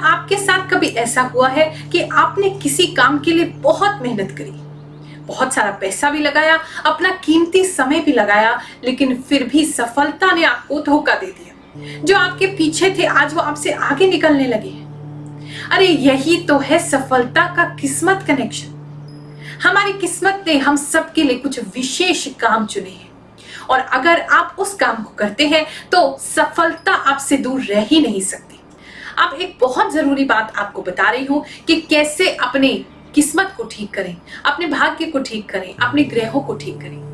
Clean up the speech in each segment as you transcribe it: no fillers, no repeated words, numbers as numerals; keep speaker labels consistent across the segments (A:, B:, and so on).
A: आपके साथ कभी ऐसा हुआ है कि आपने किसी काम के लिए बहुत मेहनत करी, बहुत सारा पैसा भी लगाया, अपना कीमती समय भी लगाया, लेकिन फिर भी सफलता ने आपको धोखा दे दिया। जो आपके पीछे थे आज वो आपसे आगे निकलने लगे हैं। अरे यही तो है सफलता का किस्मत कनेक्शन। हमारी किस्मत ने हम सबके लिए कुछ विशेष काम चुने हैं और अगर आप उस काम को करते हैं तो सफलता आपसे दूर रह ही नहीं सकती। अब एक बहुत जरूरी बात आपको बता रही हूं कि कैसे अपने किस्मत को ठीक करें, अपने भाग्य को ठीक करें, अपने ग्रहों को ठीक करें।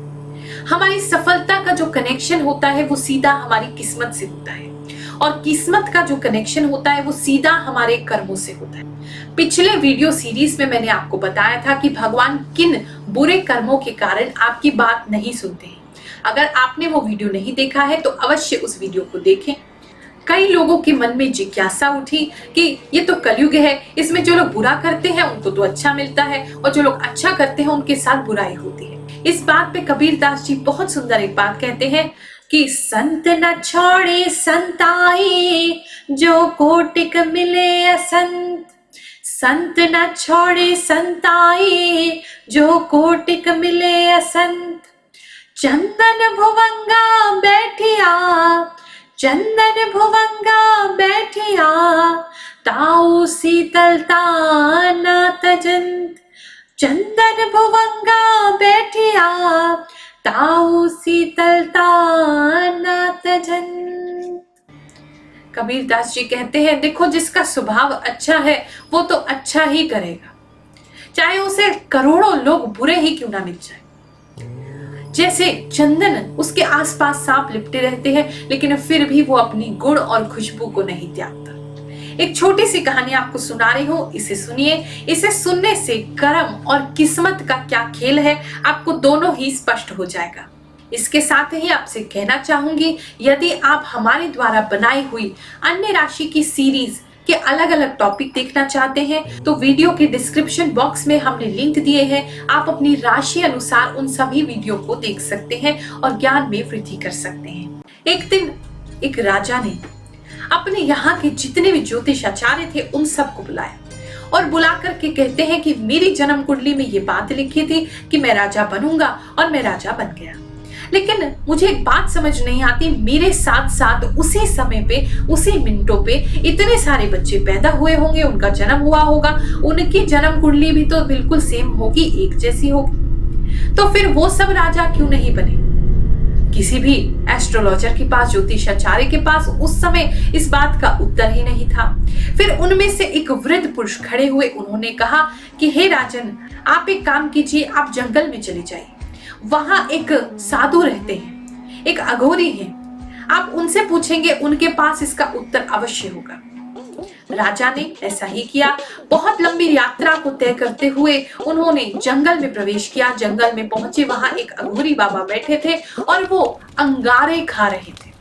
A: हमारी सफलता का जो कनेक्शन होता है वो सीधा हमारी किस्मत से होता है और किस्मत का जो कनेक्शन होता है वो सीधा हमारे कर्मों से होता है। पिछले वीडियो सीरीज में मैंने आपको बताया था कि भगवान किन बुरे कर्मों के कारण आपकी बात नहीं सुनते हैं। अगर आपने वो वीडियो नहीं देखा है तो अवश्य उस वीडियो को देखें। कई लोगों के मन में जिज्ञासा उठी कि ये तो कलयुग है, इसमें जो लोग बुरा करते हैं उनको तो अच्छा मिलता है और जो लोग अच्छा करते हैं उनके साथ बुराई होती है। इस बात पे कबीर दास जी बहुत सुंदर एक बात कहते हैं कि संत न छोड़े संताई, जो कोटिक मिले असंत। संत न छोड़े संताई, जो कोटिक मिले असंत। चंदन भुवंगा बैठिया, चंदन भुवंगा बैठिया, ताऊ शीतलता न तजंत। चंदन भुवंगा बैठिया, ताऊ शीतलता न तजंत। कबीर दास जी कहते हैं देखो जिसका स्वभाव अच्छा है वो तो अच्छा ही करेगा, चाहे उसे करोड़ों लोग बुरे ही क्यों ना मिल जाए। जैसे चंदन, उसके आसपास सांप लिपटे रहते हैं लेकिन फिर भी वो अपनी गुण और खुशबू को नहीं त्यागता। एक छोटी सी कहानी आपको सुना रही हूँ, इसे सुनिए। इसे सुनने से कर्म और किस्मत का क्या खेल है आपको दोनों ही स्पष्ट हो जाएगा। इसके साथ ही आपसे कहना चाहूंगी, यदि आप हमारे द्वारा बनाई हुई अन्य राशि की सीरीज के अलग अलग टॉपिक देखना चाहते हैं तो वीडियो के डिस्क्रिप्शन बॉक्स में हमने लिंक दिए हैं। आप अपनी राशि अनुसार उन सभी वीडियो को देख सकते हैं और ज्ञान में वृद्धि कर सकते हैं। एक दिन एक राजा ने अपने यहाँ के जितने भी ज्योतिषाचार्य थे उन सबको बुलाया और बुला करके कहते हैं कि मेरी जन्म कुंडली में ये बात लिखी थी कि मैं राजा बनूंगा और मैं राजा बन गया। लेकिन मुझे एक बात समझ नहीं आती, मेरे साथ साथ उसी समय पे, उसी मिनटों पे इतने सारे बच्चे पैदा हुए होंगे, उनका जन्म हुआ होगा, उनकी जन्म कुंडली भी तो बिल्कुल सेम होगी, एक जैसी होगी, तो फिर वो सब राजा क्यों नहीं बने? किसी भी एस्ट्रोलॉजर के पास, ज्योतिषाचार्य के पास उस समय इस बात का उत्तर ही नहीं था। फिर उनमें से एक वृद्ध पुरुष खड़े हुए, उन्होंने कहा कि हे राजन, आप एक काम कीजिए, आप जंगल में चले जाइए, वहां एक साधु रहते हैं, एक अघोरी है, आप उनसे पूछेंगे, उनके पास इसका उत्तर अवश्य होगा। राजा ने ऐसा ही किया। बहुत लंबी यात्रा को तय करते हुए उन्होंने जंगल में प्रवेश किया। जंगल में पहुंचे, वहां एक अघोरी बाबा बैठे थे और वो अंगारे खा रहे थे,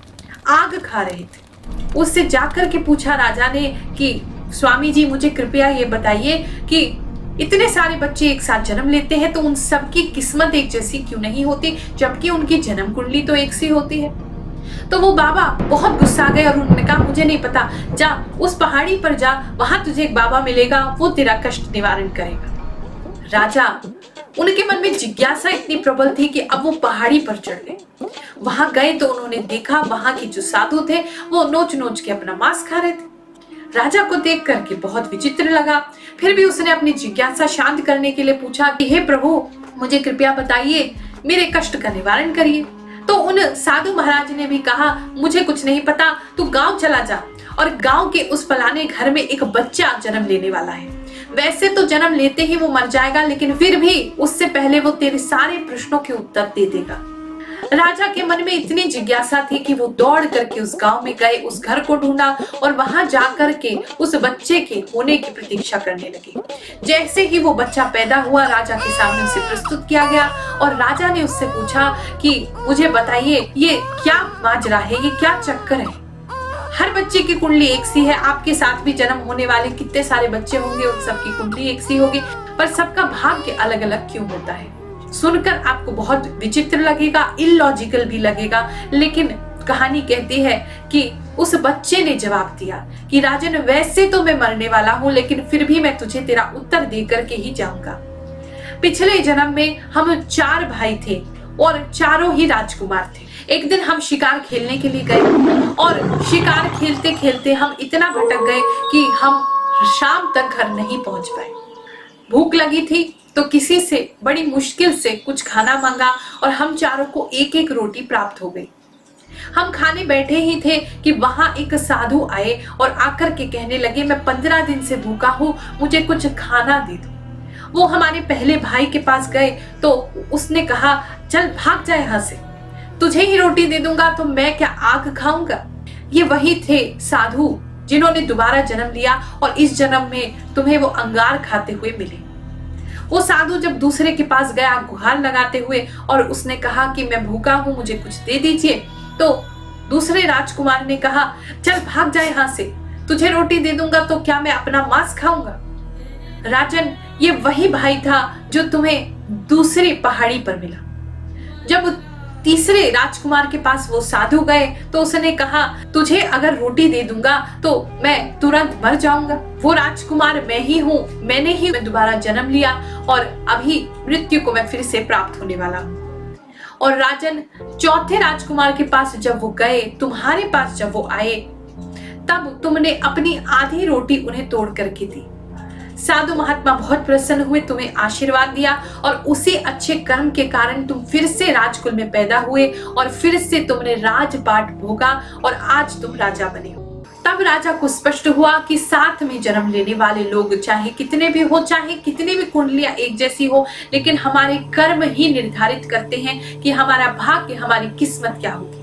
A: आग खा रहे थे। उससे जाकर के पूछा राजा ने कि स्वामी जी, मुझे कृपया ये बताइए कि इतने सारे बच्चे एक साथ जन्म लेते हैं तो उन सबकी किस्मत एक जैसी क्यों नहीं होती, जबकि उनकी जन्म कुंडली तो एक सी होती है। तो वो बाबा बहुत गुस्सा गए और उन्होंने कहा मुझे नहीं पता, जा उस पहाड़ी पर जा, वहां तुझे एक बाबा मिलेगा, वो तेरा कष्ट निवारण करेगा। राजा, उनके मन में जिज्ञासा इतनी प्रबल थी कि अब वो पहाड़ी पर चढ़ गए। वहां गए तो उन्होंने देखा वहां के जो साधु थे वो नोच नोच के अपना मांस खा रहे थे। राजा को देख करके बहुत विचित्र लगा। फिर भी उसने अपनी जिज्ञासा शांत करने के लिए पूछा कि हे प्रभु, मुझे कृपया बताइए, मेरे कष्ट का निवारण करिए। तो उन साधु महाराज ने भी कहा मुझे कुछ नहीं पता, तू गांव चला जा और गांव के उस फलाने घर में एक बच्चा जन्म लेने वाला है। वैसे तो जन्म लेते ही वो मर जाएगा, लेकिन फिर भी उससे पहले वो तेरे सारे प्रश्नों के उत्तर दे देगा। राजा के मन में इतनी जिज्ञासा थी कि वो दौड़ करके उस गांव में गए, उस घर को ढूंढा और वहां जाकर के उस बच्चे के होने की प्रतीक्षा करने लगे। जैसे ही वो बच्चा पैदा हुआ, राजा के सामने उसे प्रस्तुत किया गया और राजा ने उससे पूछा कि मुझे बताइए ये क्या माजरा है, ये क्या चक्कर है? हर बच्चे की कुंडली एक सी है, आपके साथ भी जन्म होने वाले कितने सारे बच्चे होंगे, उन सबकी कुंडली एक सी होगी, पर सबका भाग्य अलग अलग क्यों होता है? सुनकर आपको बहुत विचित्र लगेगा, इलॉजिकल भी लगेगा, लेकिन कहानी कहती है कि उस बच्चे ने जवाब दिया कि राजन, वैसे तो मैं मरने वाला हूँ, लेकिन फिर भी मैं तुझे तेरा उत्तर दे करके ही जाऊंगा। पिछले जन्म में हम 4 भाई थे और चारों ही राजकुमार थे। एक दिन हम शिकार खेलने के लिए गए और शिकार खेलते खेलते हम इतना भटक गए कि हम शाम तक घर नहीं पहुंच पाए। भूख लगी थी तो किसी से बड़ी मुश्किल से कुछ खाना मांगा और हम चारों को एक एक रोटी प्राप्त हो गई। हम खाने बैठे ही थे कि वहां एक साधु आए और आकर के कहने लगे, मैं 15 दिन से भूखा हूँ, मुझे कुछ खाना दे दो। वो हमारे पहले भाई के पास गए तो उसने कहा, चल भाग जाए यहाँ से, तुझे ही रोटी दे दूंगा तो मैं क्या आग खाऊंगा। ये वही थे साधु जिन्होंने दोबारा जन्म लिया और इस जन्म में तुम्हें वो अंगार खाते हुए मिले। वो साधु जब दूसरे के पास गया गुहार लगाते हुए और उसने कहा कि मैं भूखा हूं, मुझे कुछ दे दीजिए, तो दूसरे राजकुमार ने कहा, चल भाग जाए यहाँ से, तुझे रोटी दे दूंगा तो क्या मैं अपना मांस खाऊंगा। राजन, ये वही भाई था जो तुम्हें दूसरी पहाड़ी पर मिला। जब तीसरे राजकुमार के पास वो साधु गए तो उसने कहा, तुझे अगर रोटी दे दूंगा तो मैं तुरंत मर जाऊंगा। वो राजकुमार मैं ही हूँ, मैंने ही दोबारा जन्म लिया और अभी मृत्यु को मैं फिर से प्राप्त होने वाला हूँ। और राजन, चौथे राजकुमार के पास जब वो गए, तुम्हारे पास जब वो आए, तब तुमने अपनी आधी रोटी उन्हें तोड़ करके दी। साधु महात्मा बहुत प्रसन्न हुए, तुम्हें आशीर्वाद दिया और उसी अच्छे कर्म के कारण तुम फिर से राजकुल में पैदा हुए और फिर से तुमने राजपाट भोगा और आज तुम राजा बने हो। तब राजा को स्पष्ट हुआ कि साथ में जन्म लेने वाले लोग चाहे कितने भी हो, चाहे कितनी भी कुंडलियां एक जैसी हो, लेकिन हमारे कर्म ही निर्धारित करते हैं कि हमारा भाग्य, हमारी किस्मत क्या होगी।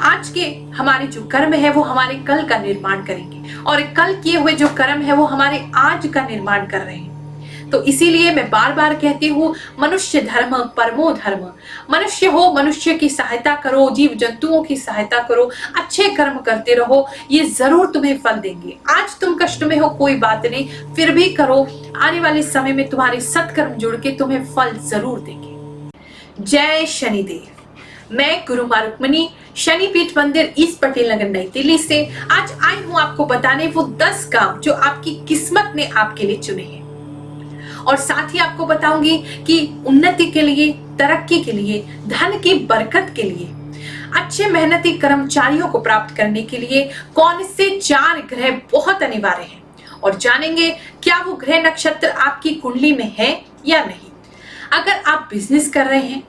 A: आज के हमारे जो कर्म है वो हमारे कल का निर्माण करेंगे और कल किए हुए जो कर्म है वो हमारे आज का निर्माण कर रहे हैं। तो इसीलिए मैं बार बार कहती हूँ, मनुष्य धर्म परमो धर्म। मनुष्य हो, मनुष्य की सहायता करो, जीव जंतुओं की सहायता करो, अच्छे कर्म करते रहो, ये जरूर तुम्हें फल देंगे। आज तुम कष्ट में हो, कोई बात नहीं, फिर भी करो, आने वाले समय में तुम्हारे सत्कर्म जुड़ के तुम्हें फल जरूर देंगे। जय शनिदेव। मैं गुरु मां रुक्मिणी, शनिपीठ मंदिर, ईस्ट पटेल नगर, नई दिल्ली से आज आई हूँ आपको बताने वो 10 काम जो आपकी किस्मत ने आपके लिए चुने हैं। और साथ ही आपको बताऊंगी कि उन्नति के लिए, तरक्की के लिए, धन की बरकत के लिए, अच्छे मेहनती कर्मचारियों को प्राप्त करने के लिए कौन से 4 ग्रह बहुत अनिवार्य हैं और जानेंगे क्या वो ग्रह नक्षत्र आपकी कुंडली में है या नहीं। अगर आप बिजनेस कर रहे हैं,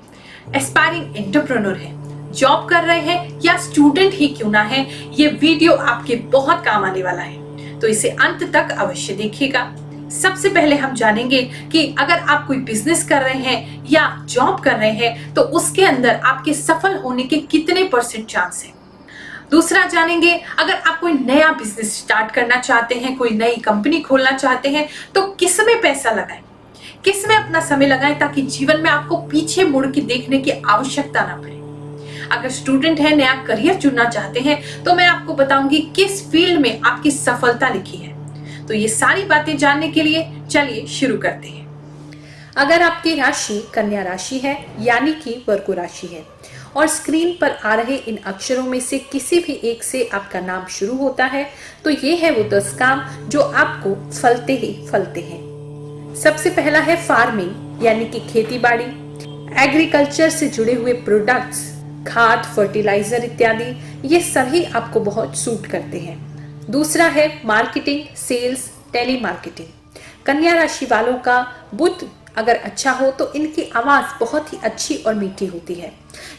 A: एस्पायरिंग एंटरप्रेन्योर है, जॉब कर रहे हैं या स्टूडेंट ही क्यों ना है, ये वीडियो आपके बहुत काम आने वाला है, तो इसे अंत तक अवश्य देखिएगा। सबसे पहले हम जानेंगे कि अगर आप कोई बिजनेस कर रहे हैं या जॉब कर रहे हैं तो उसके अंदर आपके सफल होने के कितने % चांस है। दूसरा जानेंगे, अगर आप कोई नया बिजनेस स्टार्ट करना चाहते हैं, कोई नई कंपनी खोलना चाहते हैं, तो किसमें पैसा लगाएं, किसमें अपना समय लगाएं ताकि जीवन में आपको पीछे मुड़ के देखने की आवश्यकता ना पड़े। अगर स्टूडेंट है, नया करियर चुनना चाहते हैं, तो मैं आपको बताऊंगी किस फील्ड में आपकी सफलता लिखी है। तो ये सारी बातें जानने के लिए चलिए शुरू करते हैं।
B: अगर आपकी राशि कन्या राशि है यानी कि वर्गो राशि है और स्क्रीन पर आ रहे इन अक्षरों में से किसी भी एक से आपका नाम शुरू होता है, तो ये है वो 10 काम जो आपको फलते ही फलते हैं। सबसे पहला है फार्मिंग यानी कि खेती बाड़ी, एग्रीकल्चर से जुड़े हुए प्रोडक्ट्स, खाद, फर्टिलाइजर इत्यादि, ये सभी आपको बहुत सूट करते हैं। दूसरा है मार्केटिंग, सेल्स, टेली मार्केटिंग। कन्या राशि वालों का बुध अगर अच्छा हो तो इनकी आवाज बहुत ही अच्छी और मीठी होती है।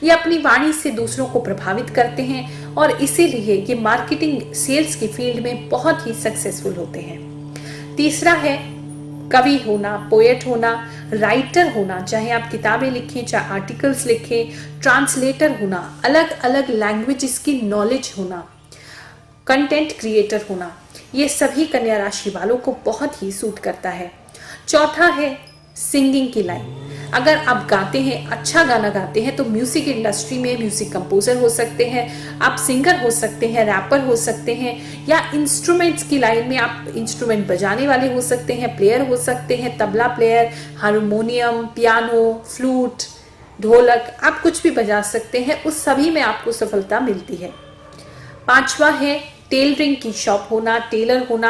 B: ये अपनी वाणी से दूसरों को प्रभावित करते हैं और इसीलिए ये मार्केटिंग, सेल्स की फील्ड में बहुत ही सक्सेसफुल होते हैं। तीसरा है कवि होना, पोएट होना, राइटर होना, चाहे आप किताबें लिखें, चाहे आर्टिकल्स लिखें, ट्रांसलेटर होना, अलग अलग लैंग्वेजेस की नॉलेज होना, कंटेंट क्रिएटर होना, ये सभी कन्या राशि वालों को बहुत ही सूट करता है। चौथा है सिंगिंग की लाइन। अगर आप गाते हैं, अच्छा गाना गाते हैं, तो म्यूजिक इंडस्ट्री में म्यूजिक कंपोजर हो सकते हैं, आप सिंगर हो सकते हैं, रैपर हो सकते हैं, या इंस्ट्रूमेंट्स की लाइन में आप इंस्ट्रूमेंट बजाने वाले हो सकते हैं, प्लेयर हो सकते हैं, tabla player, harmonium, piano, flute, ढोलक, आप कुछ भी बजा सकते हैं, उस सभी में आपको सफलता मिलती है। 5वां है टेलरिंग की शॉप होना, टेलर होना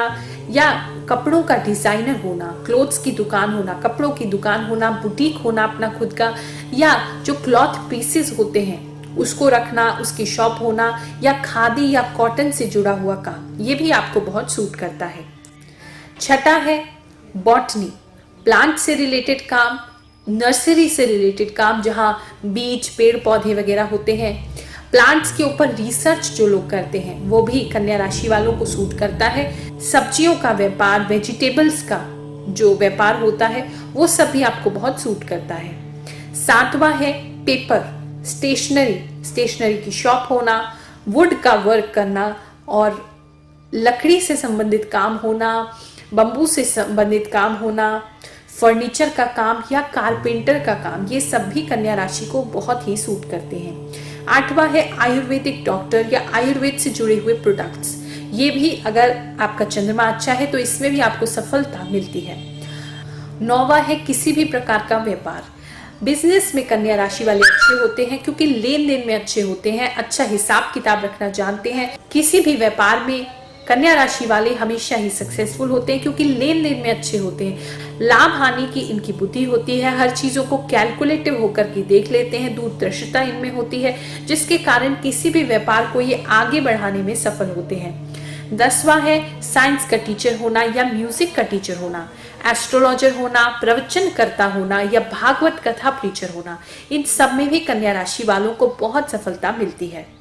B: या कपड़ों का डिजाइनर होना, क्लोथ्स की दुकान होना, कपड़ों की दुकान होना, बुटीक होना अपना खुद का, या जो क्लॉथ पीसेस होते हैं उसको रखना, उसकी शॉप होना, या खादी या कॉटन से जुड़ा हुआ काम, ये भी आपको बहुत सूट करता है। 6 है बॉटनी, प्लांट से रिलेटेड काम, नर्सरी से रिलेटेड काम, जहाँ बीज, पेड़ पौधे वगैरह होते हैं। प्लांट्स के ऊपर रिसर्च जो लोग करते हैं वो भी कन्या राशि वालों को सूट करता है। सब्जियों का व्यापार, वेजिटेबल्स का जो व्यापार होता है वो सब भी आपको बहुत सूट करता है। 7वां है पेपर, स्टेशनरी की शॉप होना, वुड का वर्क करना और लकड़ी से संबंधित काम होना, बम्बू से संबंधित काम होना, फर्नीचर का काम या कारपेंटर का काम, ये सब भी कन्या राशि को बहुत ही सूट करते हैं। 8वां है आयुर्वेदिक डॉक्टर या आयुर्वेद से जुड़े हुए प्रोडक्ट्स, ये भी अगर आपका चंद्रमा अच्छा है तो इसमें भी आपको सफलता मिलती है। 9वां है किसी भी प्रकार का व्यापार, बिजनेस में कन्या राशि वाले अच्छे होते हैं क्योंकि लेन देन में अच्छे होते हैं, अच्छा हिसाब किताब रखना जानते हैं। किसी भी व्यापार में कन्या राशि वाले हमेशा ही सक्सेसफुल होते हैं क्योंकि लेन देन में अच्छे होते हैं। लाभ हानि की इनकी बुद्धि होती है, हर चीजों को कैलकुलेटिव होकर के देख लेते हैं, दूरदर्शिता इनमें होती है, जिसके कारण किसी भी व्यापार को ये आगे बढ़ाने में सफल होते हैं। 10वां है साइंस का टीचर होना या म्यूजिक का टीचर होना, एस्ट्रोलॉजर होना, प्रवचन करता होना या भागवत कथा प्रीचर होना, इन सब में भी कन्या राशि वालों को बहुत सफलता मिलती है।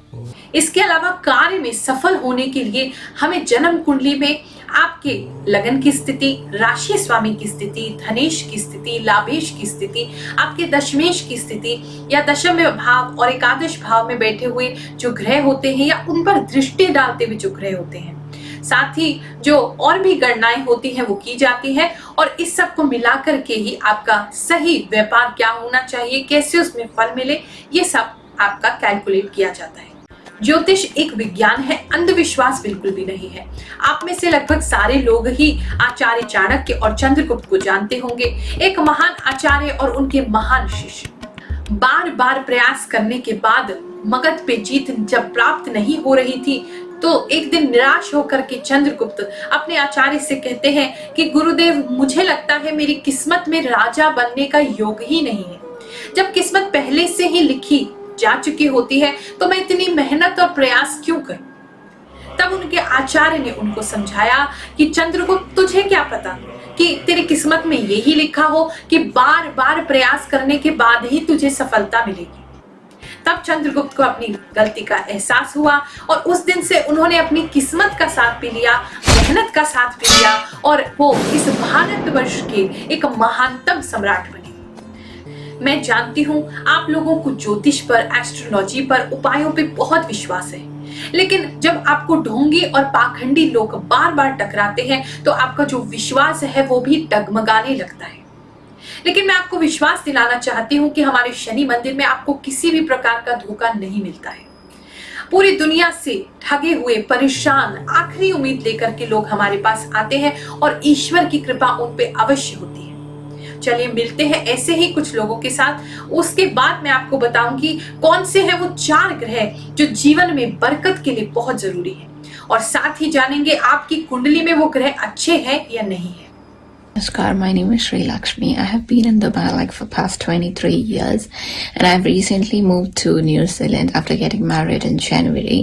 A: इसके अलावा कार्य में सफल होने के लिए हमें जन्म कुंडली में आपके लगन की स्थिति, राशि स्वामी की स्थिति, धनेश की स्थिति, लाभेश की स्थिति, आपके दशमेश की स्थिति या दशम भाव और एकादश भाव में बैठे हुए जो ग्रह होते हैं या उन पर दृष्टि डालते हुए जो ग्रह होते हैं, साथ ही जो और भी गणनाएं होती हैं वो की जाती है और इस सब को मिलाकर के ही आपका सही व्यापार क्या होना चाहिए, कैसे उसमें फल मिले, ये सब आपका कैलकुलेट किया जाता है। ज्योतिष एक विज्ञान है, अंधविश्वास बिल्कुल भी नहीं है। आप में से लगभग सारे लोग ही आचार्य चाणक्य और चंद्रगुप्त को जानते होंगे, एक महान आचार्य और उनके महान शिष्य। बार बार प्रयास करने के बाद मगध पे जीत जब प्राप्त नहीं हो रही थी तो एक दिन निराश होकर के चंद्रगुप्त अपने आचार्य से कहते हैं कि गुरुदेव, मुझे लगता है मेरी किस्मत में राजा बनने का योग ही नहीं है। जब किस्मत पहले से ही लिखी जा चुकी होती है तो मैं इतनी मेहनत और प्रयास क्यों करूं? तब उनके आचार्य ने उनको समझाया कि चंद्रगुप्त, तुझे क्या पता कि तेरी किस्मत में यही लिखा हो कि बार बार प्रयास करने के बाद ही तुझे सफलता मिलेगी। तब चंद्रगुप्त को अपनी गलती का एहसास हुआ और उस दिन से उन्होंने अपनी किस्मत का साथ भी लिया, मेहनत का साथ भी लिया और वो इस भारतवर्ष के एक महानतम सम्राट बने। मैं जानती हूँ आप लोगों को ज्योतिष पर, एस्ट्रोलॉजी पर, उपायों पे बहुत विश्वास है, लेकिन जब आपको ढोंगी और पाखंडी लोग बार बार टकराते हैं तो आपका जो विश्वास है वो भी डगमगाने लगता है। लेकिन मैं आपको विश्वास दिलाना चाहती हूँ कि हमारे शनि मंदिर में आपको किसी भी प्रकार का धोखा नहीं मिलता है। पूरी दुनिया से ठगे हुए, परेशान, आखिरी उम्मीद लेकर के लोग हमारे पास आते हैं और ईश्वर की कृपा उन पे अवश्य होती है। चलिए मिलते हैं ऐसे ही कुछ लोगों के साथ। उसके बाद मैं आपको बताऊंगी कौन से हैं वो 4 ग्रह जो जीवन में बरकत के लिए बहुत जरूरी है और साथ ही जानेंगे आपकी कुंडली में वो ग्रह अच्छे हैं या नहीं है।
C: Namaskar, my name is Sri Lakshmi. I have been in Dubai like for past 23 years and I've recently moved to New Zealand after getting married in January,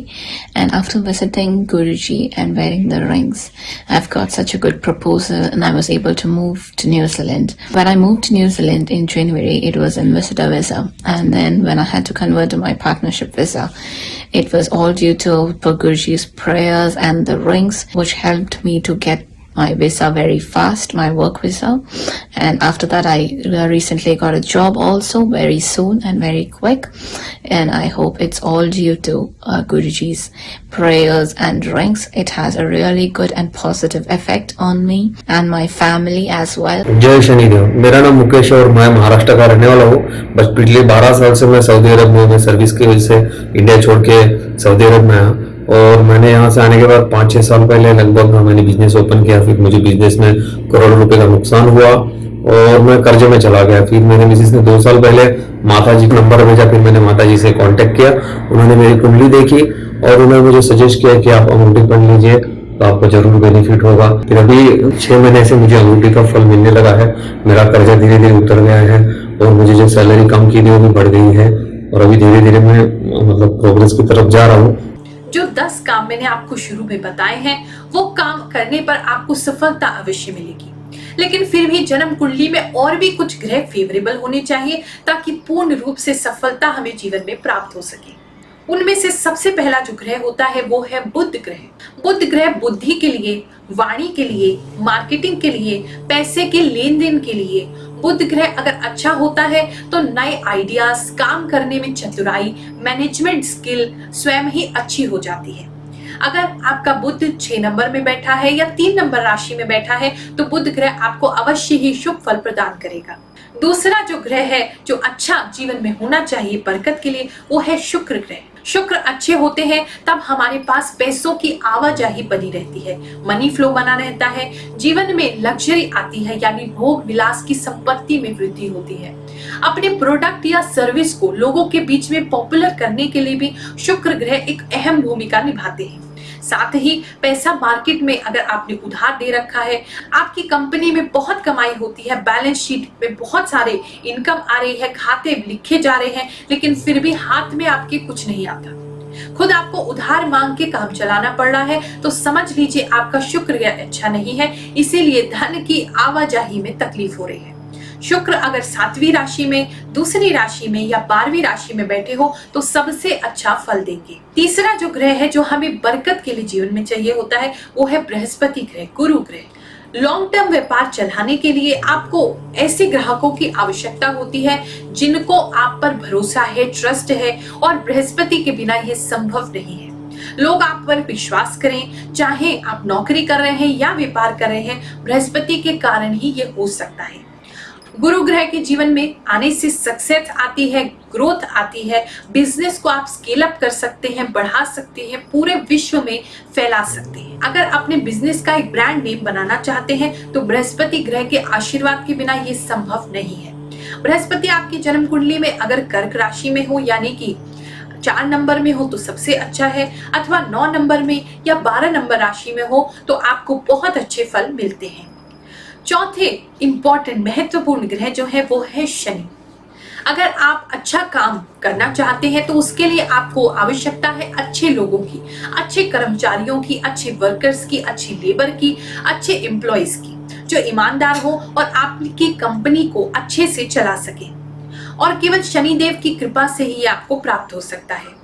C: and after visiting Guruji and wearing the rings, I've got such a good proposal and I was able to move to New Zealand. When I moved to New Zealand in January, it was in visitor visa, and then when I had to convert to my partnership visa, it was all due to Guruji's prayers and the rings which helped me to get my visa very fast, my work visa, and after that I recently got a job also very soon and very quick, and I hope it's all due to Guruji's prayers and rings. It has a really good and positive effect on me and my family as well.
D: जय शनिदेव। मेरा नाम मुकेश है और मैं महाराष्ट्र का रहने वाला हूँ। बस पिछले 12 साल से मैं सऊदी अरब में, मैं सर्विस की वजह से इंडिया छोड़ के सऊदी अरब में आया और मैंने यहाँ से आने के बाद 5-6 साल पहले लगभग मैंने बिजनेस ओपन किया। फिर मुझे बिजनेस में करोड़ों रुपए का नुकसान हुआ और मैं कर्जे में चला गया। फिर मेरे मिसेस ने 2 साल पहले माता जी का नंबर भेजा, फिर मैंने माता जी से कांटेक्ट किया, उन्होंने मेरी कुंडली देखी और उन्होंने मुझे सजेस्ट किया कि आप अंगूठी पहन लीजिए तो आपको जरूर बेनिफिट होगा। फिर अभी 6 महीने से मुझे अंगूठी का फल मिलने लगा है, मेरा कर्जा धीरे धीरे उतर गया है और मुझे जो सैलरी कम की थी वो भी बढ़ गई है और अभी धीरे धीरे मैं मतलब प्रोग्रेस की तरफ जा रहा हूँ।
A: जो 10 काम मैंने आपको शुरू में बताए हैं वो काम करने पर आपको सफलता अवश्य मिलेगी, लेकिन फिर भी जन्म कुंडली में और भी कुछ ग्रह फेवरेबल होने चाहिए ताकि पूर्ण रूप से सफलता हमें जीवन में प्राप्त हो सके। उनमें से सबसे पहला जो ग्रह होता है वो है बुध ग्रह। बुध ग्रह बुद्धि के लिए, वाणी के लिए, मार्केटिंग के लिए, पैसे के लेन देन के लिए बुध ग्रह अगर अच्छा होता है तो नए आइडियाज, काम करने में चतुराई, मैनेजमेंट स्किल स्वयं ही अच्छी हो जाती है। अगर आपका बुध 6 नंबर में बैठा है या 3 नंबर राशि में बैठा है तो बुध ग्रह आपको अवश्य ही शुभ फल प्रदान करेगा। दूसरा जो ग्रह है जो अच्छा जीवन में होना चाहिए बरकत के लिए वो है शुक्र ग्रह। शुक्र अच्छे होते हैं तब हमारे पास पैसों की आवाजाही बनी रहती है, मनी फ्लो बना रहता है, जीवन में लग्जरी आती है यानी भोग विलास की संपत्ति में वृद्धि होती है। अपने प्रोडक्ट या सर्विस को लोगों के बीच में पॉपुलर करने के लिए भी शुक्र ग्रह एक अहम भूमिका निभाते हैं। साथ ही पैसा मार्केट में अगर आपने उधार दे रखा है, आपकी कंपनी में बहुत कमाई होती है, बैलेंस शीट में बहुत सारे इनकम आ रही है, खाते लिखे जा रहे हैं, लेकिन फिर भी हाथ में आपके कुछ नहीं आता, खुद आपको उधार मांग के काम चलाना पड़ रहा है, तो समझ लीजिए आपका शुक्र ग्रह अच्छा नहीं है, इसीलिए धन की आवाजाही में तकलीफ हो रही है। शुक्र अगर 7वीं राशि में, दूसरी राशि में या 12वीं राशि में बैठे हो तो सबसे अच्छा फल देंगे। तीसरा जो ग्रह है जो हमें बरकत के लिए जीवन में चाहिए होता है वो है बृहस्पति ग्रह, गुरु ग्रह। लॉन्ग टर्म व्यापार चलाने के लिए आपको ऐसे ग्राहकों की आवश्यकता होती है जिनको आप पर भरोसा है, ट्रस्ट है, और बृहस्पति के बिना ये संभव नहीं है। लोग आप पर विश्वास करें, चाहे आप नौकरी कर रहे हैं या व्यापार कर रहे हैं, बृहस्पति के कारण ही ये हो सकता है। गुरु ग्रह के जीवन में आने से सक्सेस आती है, ग्रोथ आती है, बिजनेस को आप स्केल अप कर सकते हैं, बढ़ा सकते हैं, पूरे विश्व में फैला सकते हैं। अगर अपने बिजनेस का एक ब्रांड नेम बनाना चाहते हैं तो बृहस्पति ग्रह के आशीर्वाद के बिना ये संभव नहीं है। बृहस्पति आपकी जन्म कुंडली में अगर कर्क राशि में हो यानी कि 4 नंबर में हो तो सबसे अच्छा है, अथवा 9 नंबर में या 12 नंबर राशि में हो तो आपको बहुत अच्छे फल मिलते हैं। चौथे इंपॉर्टेंट महत्वपूर्ण ग्रह जो है वो है शनि। अगर आप अच्छा काम करना चाहते हैं तो उसके लिए आपको आवश्यकता है अच्छे लोगों की, अच्छे कर्मचारियों की, अच्छे वर्कर्स की, अच्छी लेबर की, अच्छे एम्प्लॉइज की, जो ईमानदार हो और आपकी कंपनी को अच्छे से चला सके, और केवल शनिदेव की कृपा से ही आपको प्राप्त हो सकता है।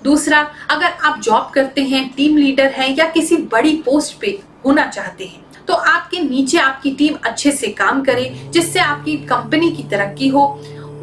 A: दूसरा, अगर आप जॉब करते हैं, टीम लीडर हैं या किसी बड़ी पोस्ट पे होना चाहते हैं तो आपके नीचे आपकी टीम अच्छे से काम करे जिससे आपकी कंपनी की तरक्की हो,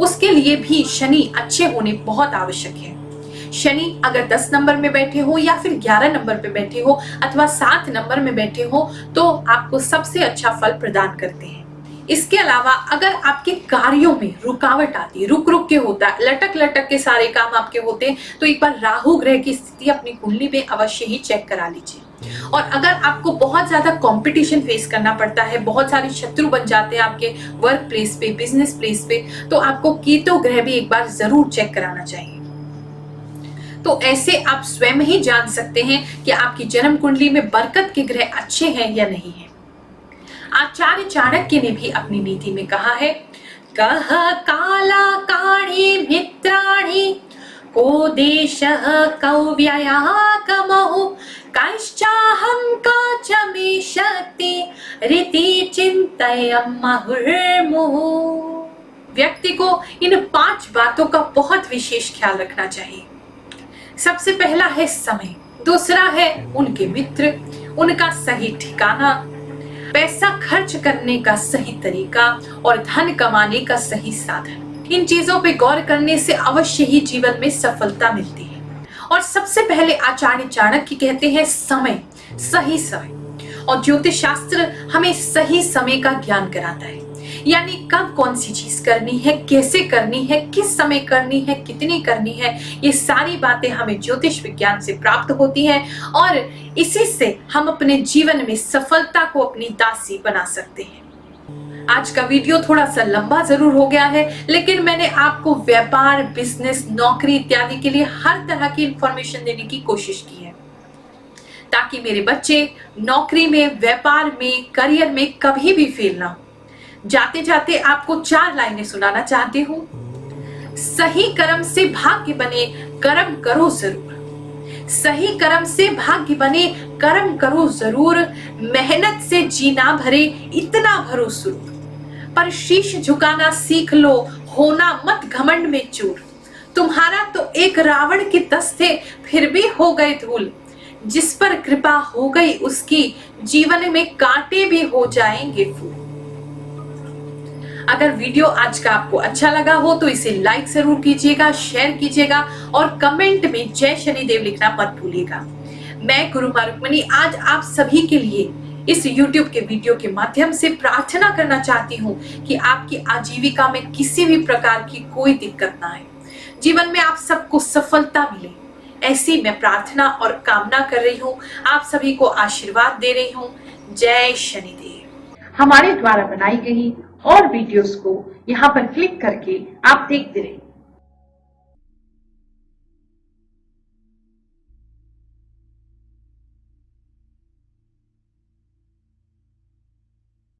A: उसके लिए भी शनि अच्छे होने बहुत आवश्यक है। शनि अगर 10 नंबर में बैठे हो या फिर 11 नंबर पे बैठे हो अथवा 7 नंबर में बैठे हो तो आपको सबसे अच्छा फल प्रदान करते हैं। इसके अलावा अगर आपके कार्यों में रुकावट आती है, रुक रुक के होता है, लटक लटक के सारे काम आपके होते हैं, तो एक बार राहु ग्रह की स्थिति अपनी कुंडली में अवश्य ही चेक करा लीजिए। और अगर आपको बहुत ज्यादा कंपटीशन फेस करना पड़ता है, बहुत सारे शत्रु बन जाते हैं आपके वर्क प्लेस पे, बिजनेस प्लेस पे, तो आपको केतु ग्रह भी एक बार जरूर चेक कराना चाहिए। तो ऐसे आप स्वयं ही जान सकते हैं कि आपकी जन्म कुंडली में बरकत के ग्रह अच्छे हैं या नहीं है। आचार्य चाणक्य ने भी अपनी नीति में कहा है, कह काला काढ़े मित्राणि को देशः कौ व्ययः कमहु कैश्चाहं काच मे शक्ति रीति चिन्तयं मुहुर्मुहुः। व्यक्ति को इन 5 बातों का बहुत विशेष ख्याल रखना चाहिए। सबसे पहला है समय, दूसरा है उनके मित्र, उनका सही ठिकाना, पैसा खर्च करने का सही तरीका और धन कमाने का सही साधन। इन चीजों पे गौर करने से अवश्य ही जीवन में सफलता मिलती है। और सबसे पहले आचार्य चाणक्य कहते हैं समय, सही समय। और ज्योतिष शास्त्र हमें सही समय का ज्ञान कराता है, यानी कब कौन सी चीज करनी है, कैसे करनी है, किस समय करनी है, कितनी करनी है, ये सारी बातें हमें ज्योतिष विज्ञान से प्राप्त होती हैं और इसी से हम अपने जीवन में सफलता को अपनी दासी बना सकते हैं। आज का वीडियो थोड़ा सा लंबा जरूर हो गया है, लेकिन मैंने आपको व्यापार, बिजनेस, नौकरी इत्यादि के लिए हर तरह की इंफॉर्मेशन देने की कोशिश की है, ताकि मेरे बच्चे नौकरी में, व्यापार में, करियर में कभी भी फेल ना हो। जाते जाते आपको 4 लाइनें सुनाना चाहती हूँ। सही कर्म से भाग्य बने, कर्म करो जरूर। सही कर्म से भाग्य बने, कर्म करो जरूर। मेहनत से जीना भरे, इतना भरो सुरूर। पर शीश झुकाना सीख लो, होना मत घमंड में चूर। तुम्हारा तो एक रावण के 10 थे, फिर भी हो गए धूल। जिस पर कृपा हो गई उसकी, जीवन में कांटे भी हो जाएंगे फूल। अगर वीडियो आज का आपको अच्छा लगा हो तो इसे लाइक जरूर कीजिएगा, शेयर कीजिएगा और कमेंट में जय शनिदेव लिखना मत भूलिएगा। मैं गुरु माँ रुक्मिणी आज आप सभी के लिए इस YouTube के वीडियो के माध्यम से प्रार्थना करना चाहती हूँ कि आपकी आजीविका में किसी भी प्रकार की कोई दिक्कत ना आए, जीवन में आप सबको सफलता मिले, ऐसी मैं प्रार्थना और कामना कर रही हूँ। आप सभी को आशीर्वाद दे रही हूँ। जय शनिदेव।
E: हमारे द्वारा बनाई गई और वीडियोस को यहाँ पर क्लिक करके आप देखते रहिए।